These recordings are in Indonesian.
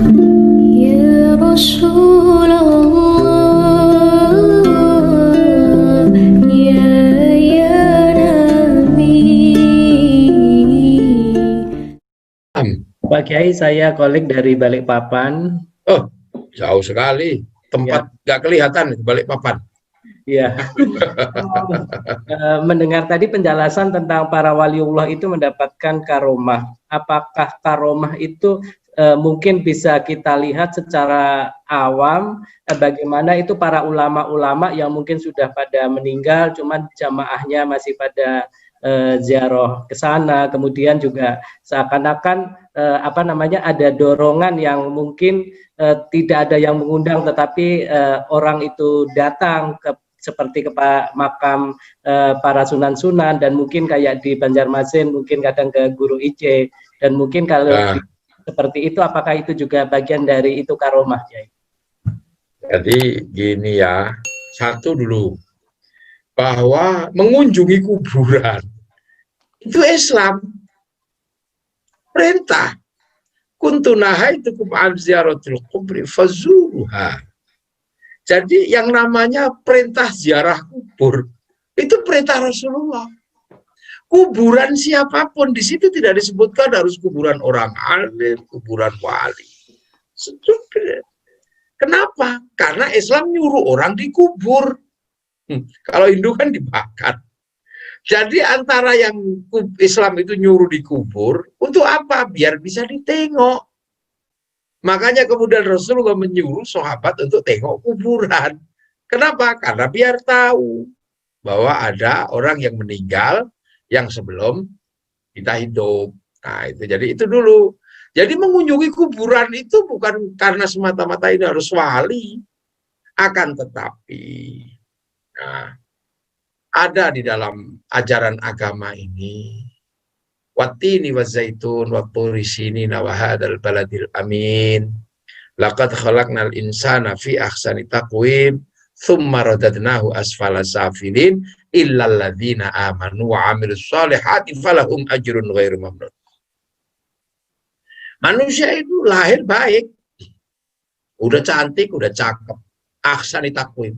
Ya Rasulullah, ya Nabi. Pak Kiai, saya Kolik dari Balikpapan. Oh, jauh sekali. Ya, Tempat nggak kelihatan di Balikpapan. ya. Mendengar tadi penjelasan tentang para waliullah itu mendapatkan karomah. Apakah karomah itu mungkin bisa kita lihat secara awam, bagaimana itu para ulama-ulama yang mungkin sudah pada meninggal, cuman jamaahnya masih pada ziarah ke sana, kemudian juga seakan-akan ada dorongan yang mungkin tidak ada yang mengundang, tetapi orang itu datang ke seperti ke makam para sunan-sunan, dan mungkin kayak di Banjarmasin mungkin kadang ke Guru Ice, dan mungkin kalau seperti itu, apakah itu juga bagian dari itu karomah, ya? Jadi gini ya, satu dulu, bahwa mengunjungi kuburan itu Islam, perintah. Kuntunaha itu an ziaratul kubri fazuruha. Jadi yang namanya perintah ziarah kubur itu perintah Rasulullah. Kuburan siapapun di situ tidak disebutkan harus kuburan orang alim, kuburan wali. Kenapa? Karena Islam nyuruh orang dikubur. Kalau Hindu kan dibakar. Jadi antara yang Islam itu nyuruh dikubur, untuk apa? Biar bisa ditengok. Makanya kemudian Rasulullah menyuruh sahabat untuk tengok kuburan. Kenapa? Karena biar tahu bahwa ada orang yang meninggal yang sebelum kita hidup. Nah, itu jadi itu dulu. Jadi mengunjungi kuburan itu bukan karena semata-mata ini harus wali, akan tetapi nah, ada di dalam ajaran agama ini wattini wazaitun watturi sinina wa hadzal baladil amin laqad khalaqnal insana fi ahsani taqwim thumma radadnahu asfala safilin illal ladzina amanu wa amilus solihati falahum ajrun ghairu mamnun. Manusia itu lahir baik, udah cantik, udah cakep, ahsani taqwim.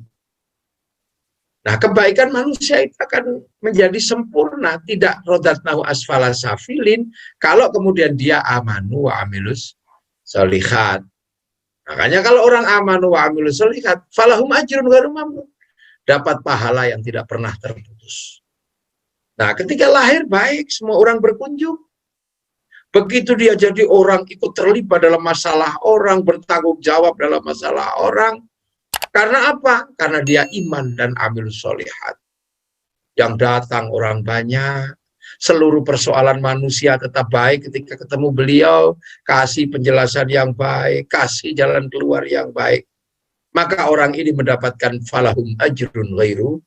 Nah, kebaikan manusia itu akan menjadi sempurna, tidak rodatnahu asfala safilin, kalau kemudian dia amanu wa amilus solihat. Makanya kalau orang amanu wa amilus solihat, falahum ajrun ghairu mamnun, dapat pahala yang tidak pernah terputus. Nah, ketika lahir baik, semua orang berkunjung. Begitu dia jadi orang, ikut terlibat dalam masalah orang, bertanggung jawab dalam masalah orang. Karena apa? Karena dia iman dan amil solihat. Yang datang orang banyak, seluruh persoalan manusia tetap baik ketika ketemu beliau, kasih penjelasan yang baik, kasih jalan keluar yang baik. Maka orang ini mendapatkan falahum ajrun ghairu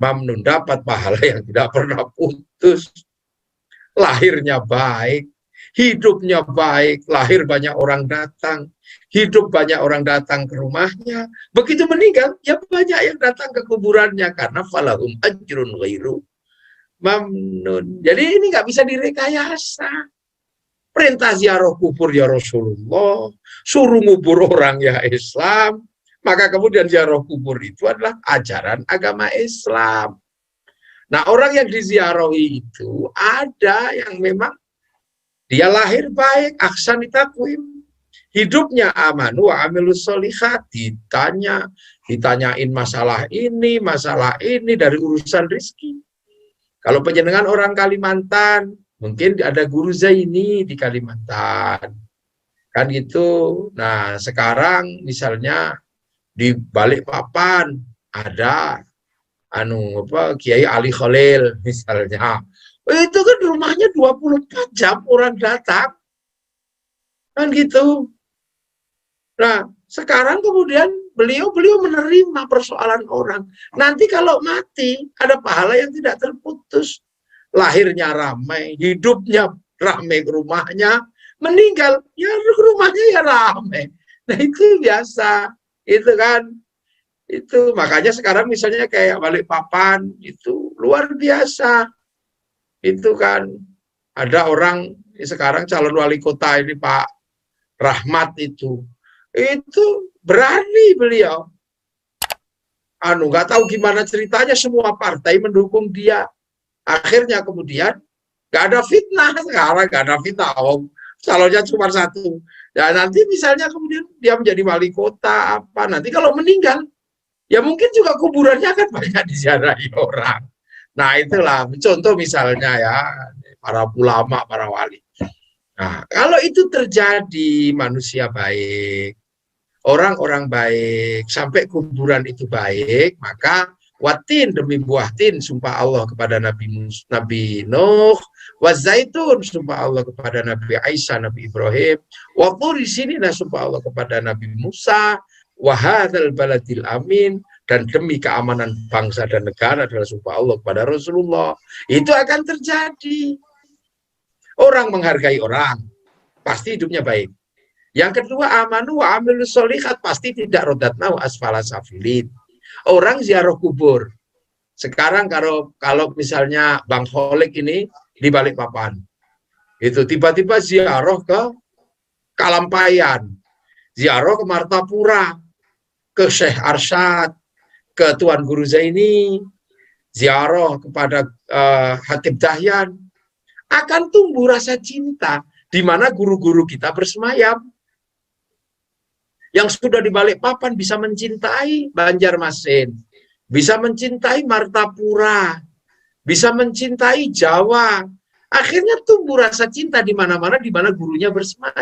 mamnun, dapat pahala yang tidak pernah putus. Lahirnya baik, hidupnya baik, lahir banyak orang datang, hidup banyak orang datang ke rumahnya, begitu meninggal, ya banyak yang datang ke kuburannya, karena falahum ajrun ghairu mamnun. Jadi ini nggak bisa direkayasa. Perintah ziarah kubur ya Rasulullah, suruh ngubur orang ya Islam, maka kemudian ziarah kubur itu adalah ajaran agama Islam. Nah, orang yang diziarahi itu ada yang memang dia lahir baik, ahsani taqwim, hidupnya amanu wa amilus solihat, ditanyain masalah ini dari urusan rezeki. Kalau penjenengan orang Kalimantan, mungkin ada Guru Zaini di Kalimantan, kan gitu. Nah, sekarang misalnya di Balikpapan ada Kiai Ali Khalil misalnya. Itu kan rumahnya 24 jam orang datang. Kan gitu. Nah, sekarang kemudian beliau menerima persoalan orang. Nanti kalau mati, ada pahala yang tidak terputus. Lahirnya ramai, hidupnya ramai rumahnya, meninggal, ya rumahnya ya ramai. Nah, itu biasa. Itu kan. Itu makanya sekarang misalnya kayak Balikpapan itu luar biasa. Itu kan ada orang sekarang calon wali kota ini Pak Rahmat itu berani beliau. Nggak tahu gimana ceritanya, semua partai mendukung dia. Akhirnya kemudian nggak ada fitnah sekarang, nggak ada fitnah. Calonnya cuma satu. Ya nanti misalnya kemudian dia menjadi wali kota nanti kalau meninggal, ya mungkin juga kuburannya akan banyak diziarahi orang. Nah itulah contoh misalnya ya para ulama, para wali. Nah kalau itu terjadi, manusia baik, orang-orang baik, sampai kuburan itu baik, maka watin demi buah tin, sumpah Allah kepada Nabi Nuh, wazaitun, sumpah Allah kepada Nabi Isa, Nabi Ibrahim, waktu di sini sumpah Allah kepada Nabi Musa, wahadzal baladil amin, dan demi keamanan bangsa dan negara adalah sumpah Allah kepada Rasulullah. Itu akan terjadi. Orang menghargai orang, pasti hidupnya baik. Yang kedua, amanu wa amilus sholihat, pasti tidak rodatna wa asfala safilin. Orang ziarah kubur. Sekarang kalau misalnya Bang Holik ini di Balikpapan, itu tiba-tiba ziarah ke Kalampayan, ziarah ke Martapura, ke Syekh Arsyad, ke Tuan Guru Zaini, ziarah kepada Hatib Dahyan, akan tumbuh rasa cinta di mana guru-guru kita bersemayam. Yang sudah di Balikpapan bisa mencintai Banjarmasin, bisa mencintai Martapura, bisa mencintai Jawa. Akhirnya tumbuh rasa cinta di mana-mana di mana gurunya bersemayam.